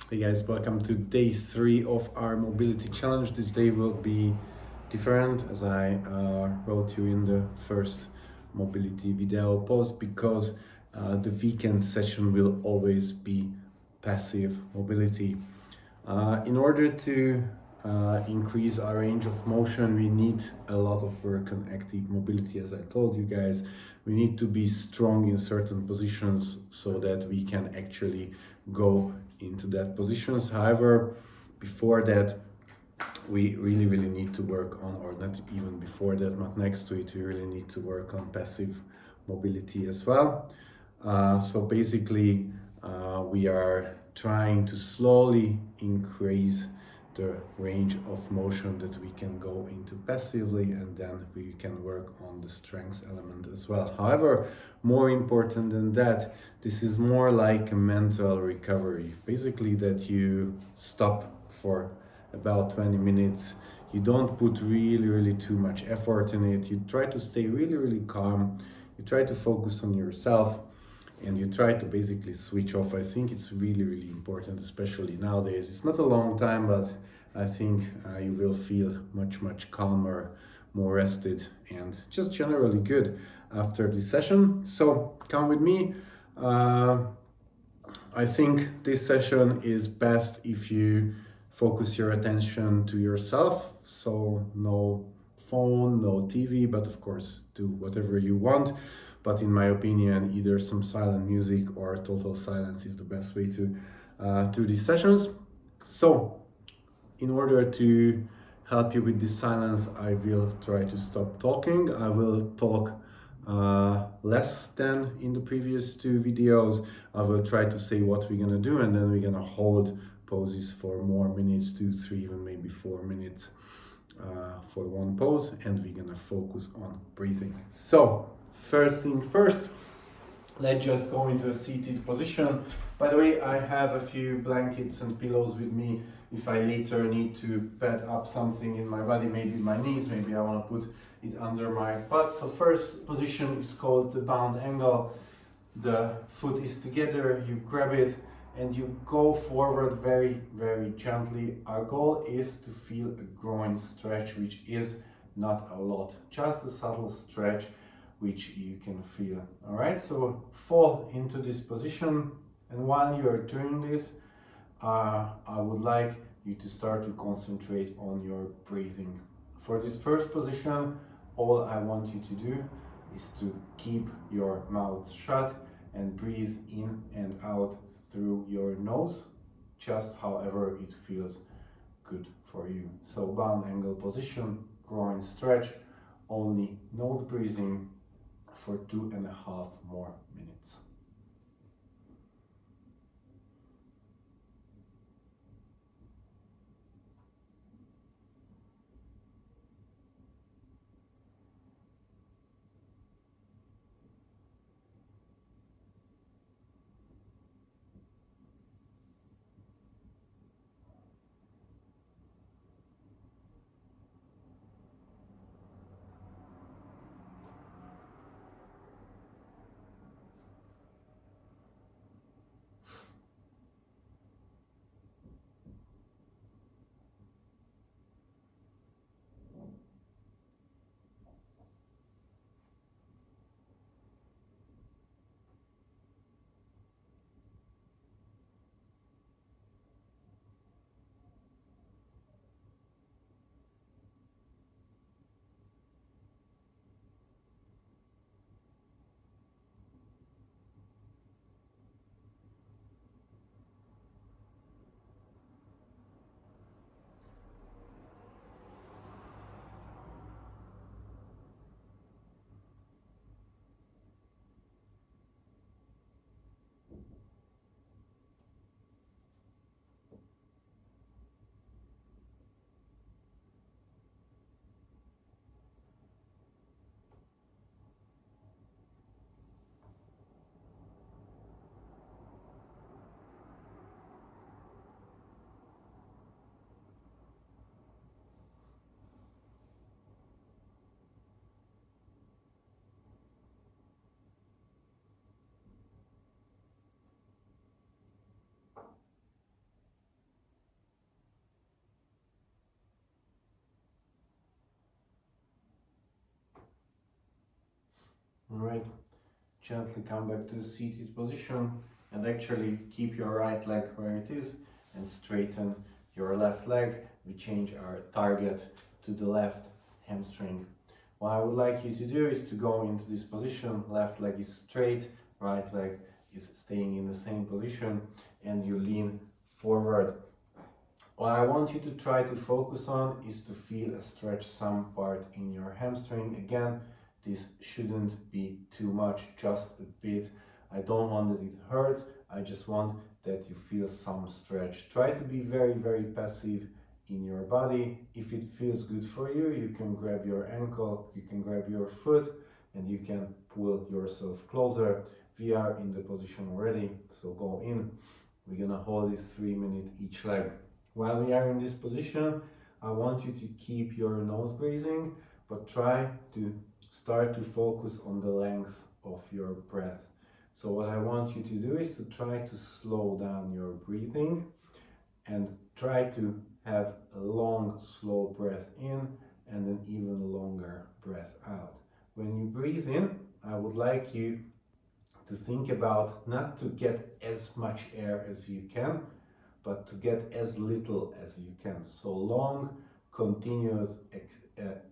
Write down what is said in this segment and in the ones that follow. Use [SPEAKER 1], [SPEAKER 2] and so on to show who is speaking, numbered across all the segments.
[SPEAKER 1] Hey guys, welcome to day 3 of our mobility challenge. This day will be different as I wrote you in the first mobility video post because the weekend session will always be passive mobility. In order to increase our range of motion, we need a lot of work on active mobility. As I told you guys, we need to be strong in certain positions so that we can actually go into that positions. However, before that, we really need to work on, or not even before that, not next to it, we really need to work on passive mobility as well. So basically, we are trying to slowly increase the range of motion that we can go into passively, and then we can work on the strength element as well. However, more important than that, this is more like a mental recovery. Basically, that you stop for about 20 minutes. You don't put really too much effort in it. You try to stay really calm. You try to focus on yourself and you try to basically switch off. I think it's really important, especially nowadays. It's not a long time, but I think you will feel much calmer, more rested, and just generally good after this session. So come with me. I think this session is best if you focus your attention to yourself. So no phone, no TV, but of course do whatever you want. But in my opinion, either some silent music or total silence is the best way to do these sessions. So in order to help you with this silence, I will try to stop talking. I will talk less than in the previous 2 videos. I will try to say what we're gonna do, and then we're gonna hold poses for more minutes, 2, 3, even maybe 4 minutes for one pose, and we're gonna focus on breathing. So first thing first, let's just go into a seated position. By the way, I have a few blankets and pillows with me if I later need to pad up something in my body, maybe my knees, maybe I want to put it under my butt. So first position is called the bound angle. The foot is together, you grab it and you go forward very gently. Our goal is to feel a groin stretch, which is not a lot, just a subtle stretch which you can feel. All right, so fall into this position, and while you are doing this, I would like you to start to concentrate on your breathing. For this first position, all I want you to do is to keep your mouth shut and breathe in and out through your nose, just however it feels good for you. So bound angle position, groin stretch, only nose breathing for 2.5 more minutes. Alright, gently come back to the seated position and actually keep your right leg where it is and straighten your left leg. We change our target to the left hamstring. What I would like you to do is to go into this position. Left leg is straight, right leg is staying in the same position, and you lean forward. What I want you to try to focus on is to feel a stretch some part in your hamstring. Again, this shouldn't be too much, just a bit. I don't want that it hurts, I just want that you feel some stretch. Try to be very, very passive in your body. If it feels good for you, you can grab your ankle, you can grab your foot, and you can pull yourself closer. We are in the position already, so go in. We're gonna hold this 3 minutes each leg. While we are in this position, I want you to keep your nose breathing, but try to start to focus on the length of your breath. So what I want you to do is to try to slow down your breathing and try to have a long, slow breath in and an even longer breath out. When you breathe in, I would like you to think about not to get as much air as you can, but to get as little as you can. So long, continuous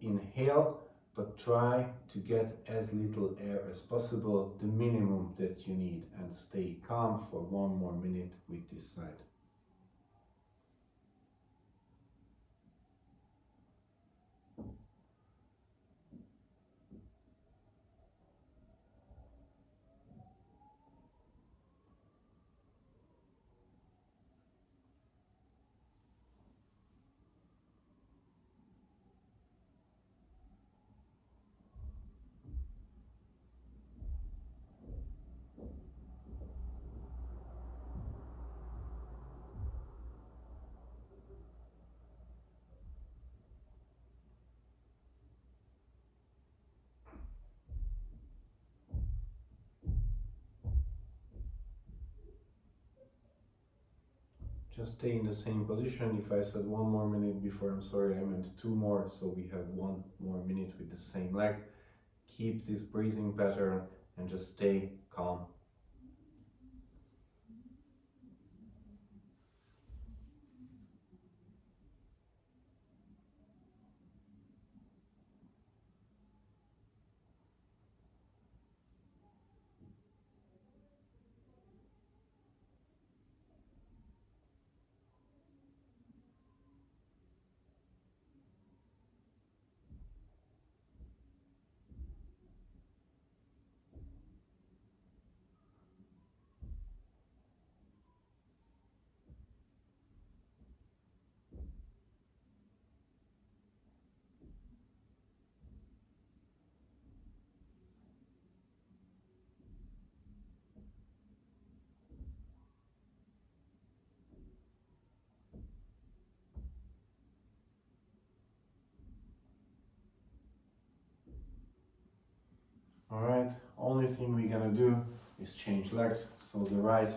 [SPEAKER 1] inhale, but try to get as little air as possible, the minimum that you need, and stay calm for 1 more minute with this side. Just stay in the same position. If I said 1 more minute before, I'm sorry, I meant 2 more, so we have 1 more minute with the same leg. Keep this breathing pattern and just stay calm. All right, only thing we're gonna do is change legs. So the right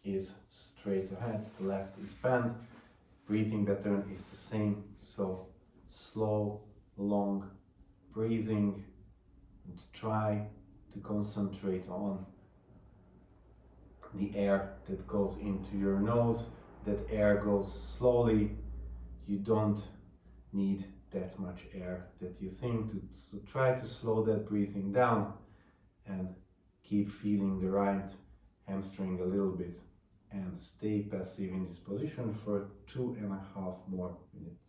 [SPEAKER 1] is straight ahead, the left is bent. Breathing pattern is the same. So slow, long breathing, and try to concentrate on the air that goes into your nose. That air goes slowly. You don't need that much air that you think to, so try to slow that breathing down and keep feeling the right hamstring a little bit and stay passive in this position for 2.5 more minutes.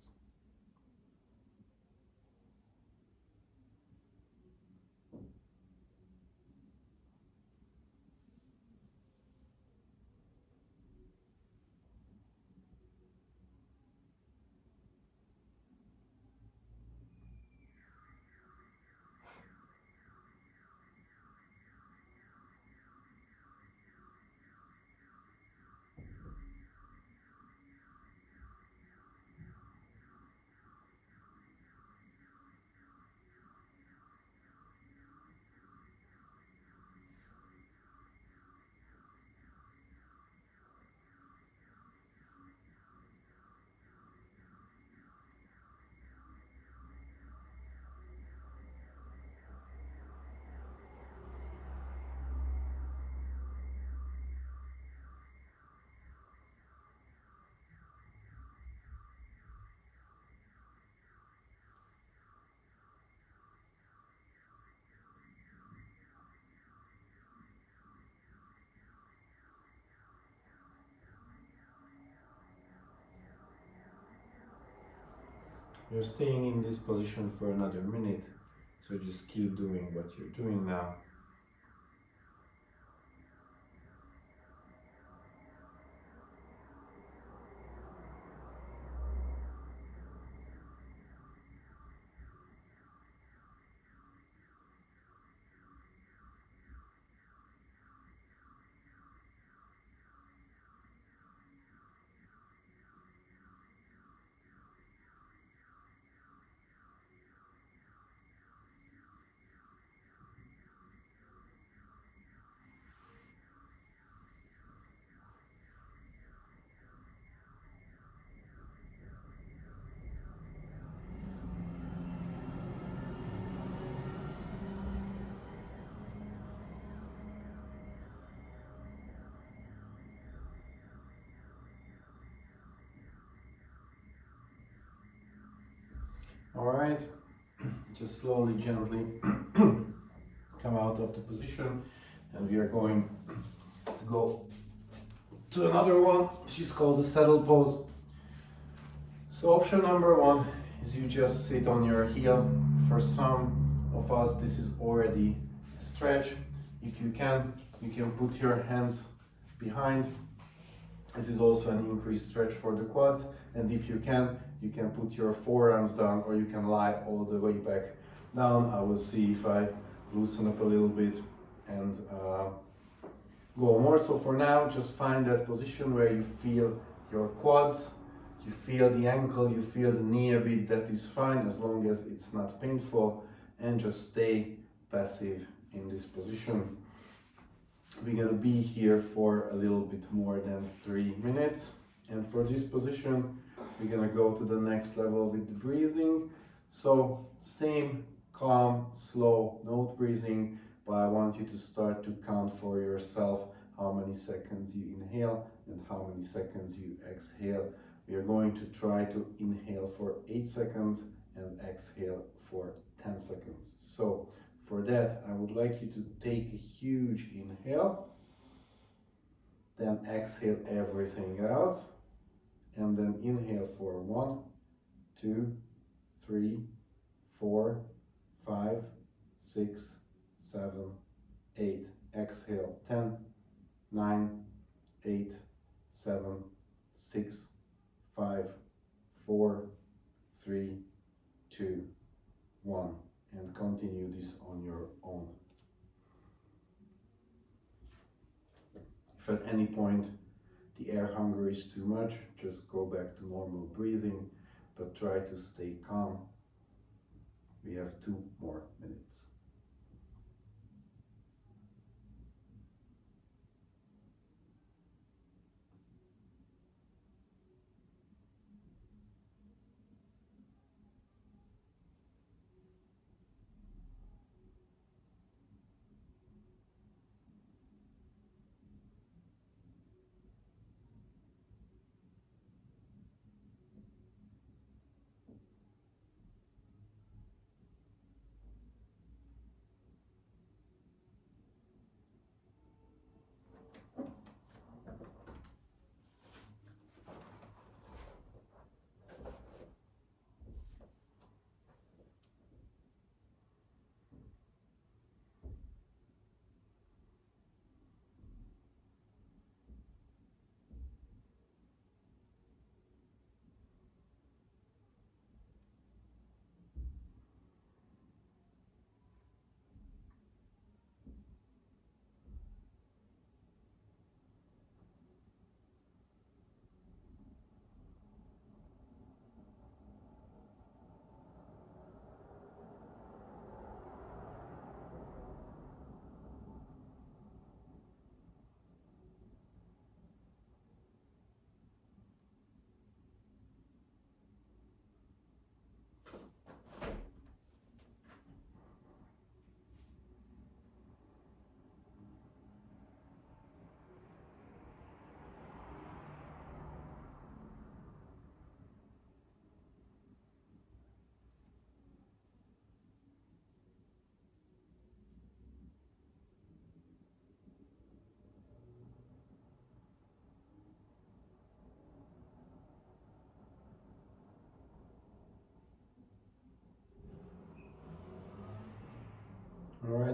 [SPEAKER 1] You're staying in this position for another minute, so just keep doing what you're doing now. All right, just slowly, gently come out of the position, and we are going to go to another one, which is called the saddle pose. So option number one is you just sit on your heel. For some of us, this is already a stretch. If you can put your hands behind. This is also an increased stretch for the quads. And if you can put your forearms down, or you can lie all the way back down. I will see if I loosen up a little bit and go more. So for now, just find that position where you feel your quads, you feel the ankle, you feel the knee a bit. That is fine as long as it's not painful, and just stay passive in this position. We're gonna be here for a little bit more than 3 minutes. And for this position, we're gonna go to the next level with the breathing. So same calm, slow nose breathing, but I want you to start to count for yourself how many seconds you inhale and how many seconds you exhale. We are going to try to inhale for 8 seconds and exhale for 10 seconds. So for that, I would like you to take a huge inhale, then exhale everything out, and then inhale for 1, 2, 3, 4, 5, 6, 7, 8. Exhale 10, 9, 8, 7, 6, 5, 4, 3, 2, 1. And continue this on your own. If at any point the air hunger is too much, just go back to normal breathing, but try to stay calm. We have 2 more minutes.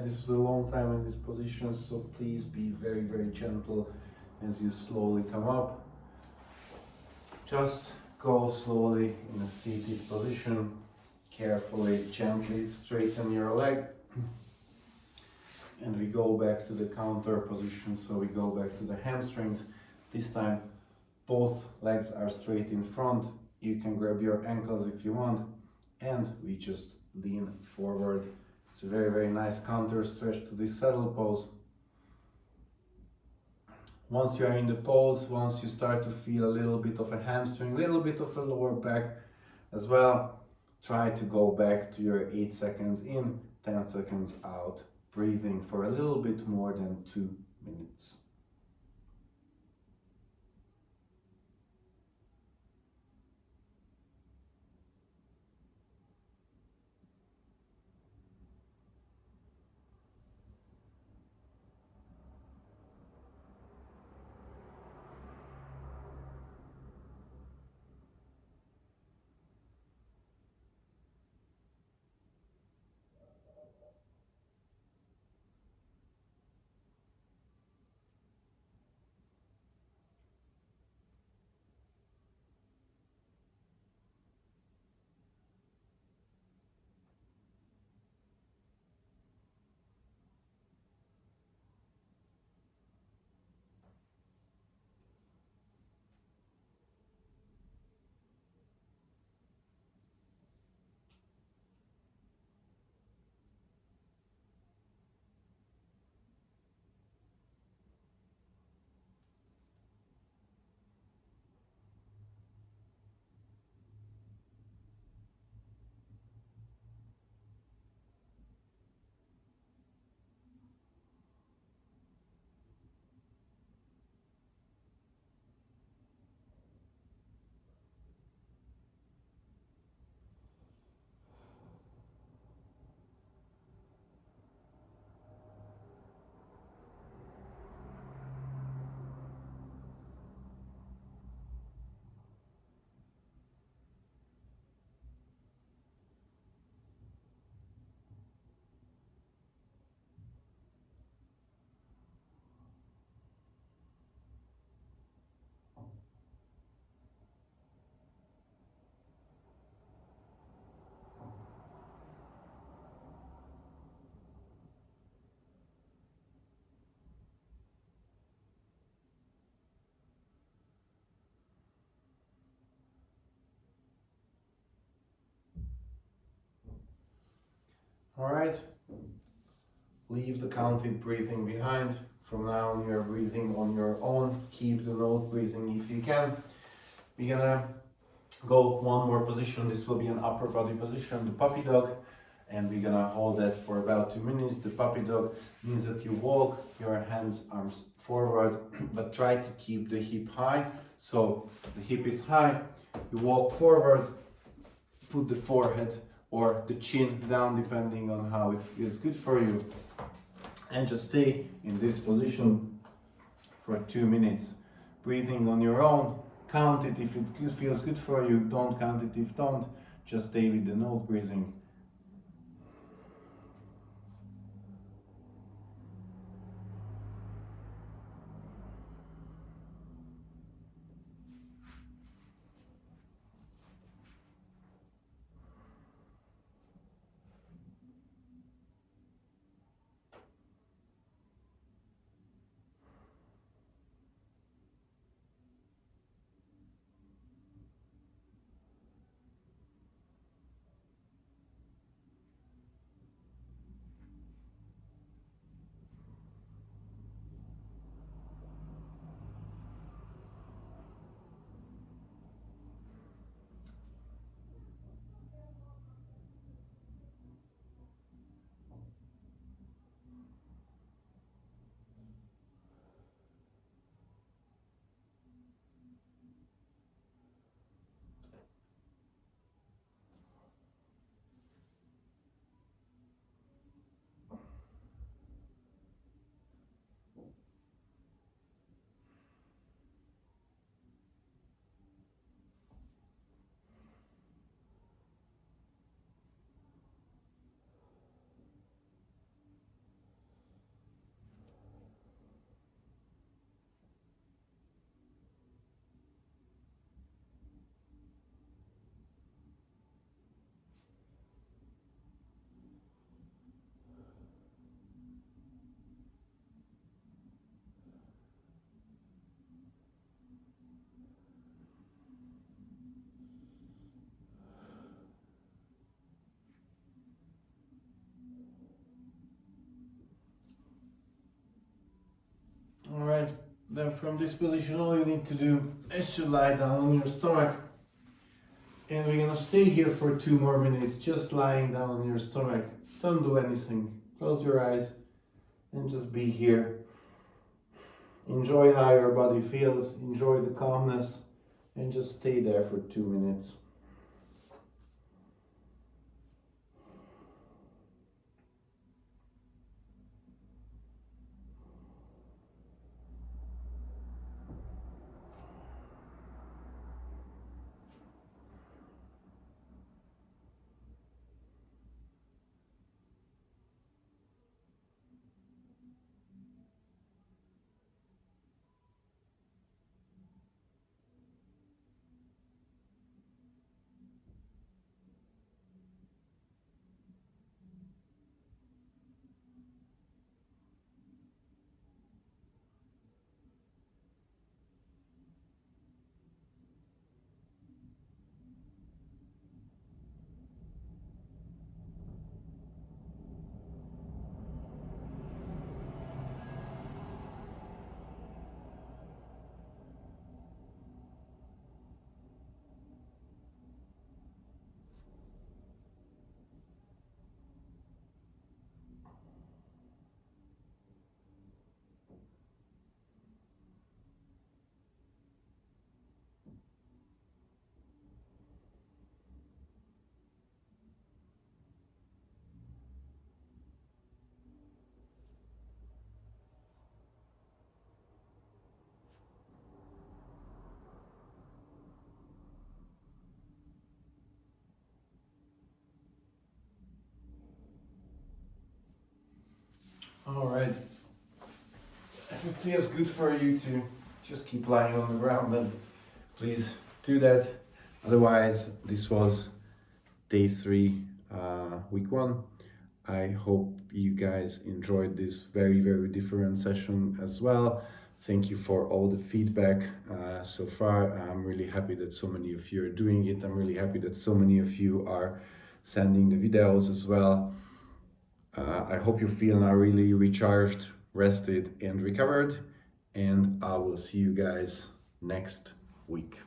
[SPEAKER 1] this was a long time in this position, so please be very, very gentle as you slowly come up. Just go slowly in a seated position. Carefully, gently straighten your leg. And we go back to the counter position, so we go back to the hamstrings. This time both legs are straight in front. You can grab your ankles if you want, and we just lean forward. It's a very, very nice counter stretch to this saddle pose. Once you are in the pose, once you start to feel a little bit of a hamstring, a little bit of a lower back as well, try to go back to your 8 seconds in, 10 seconds out, breathing for a little bit more than 2 minutes. All right, leave the counted breathing behind. From now on, you're breathing on your own. Keep the nose breathing if you can. We're gonna go one more position. This will be an upper body position, the puppy dog, and we're gonna hold that for about 2 minutes. The puppy dog means that you walk your hands, arms forward, but try to keep the hip high. So the hip is high, you walk forward, put the forehead or the chin down depending on how it feels good for you, and just stay in this position for 2 minutes, breathing on your own. Count it if it feels good for you, don't count it if don't, just stay with the nose breathing. Then from this position, all you need to do is to lie down on your stomach. And we're gonna stay here for 2 more minutes, just lying down on your stomach. Don't do anything. Close your eyes and just be here. Enjoy how your body feels, enjoy the calmness, and just stay there for 2 minutes. All right. If it feels good for you to just keep lying on the ground, then please do that. Otherwise, this was day 3, week 1. I hope you guys enjoyed this very, very different session as well. Thank you for all the feedback so far. I'm really happy that so many of you are doing it. I'm really happy that so many of you are sending the videos as well. I hope you feel now really recharged, rested, and recovered. And I will see you guys next week.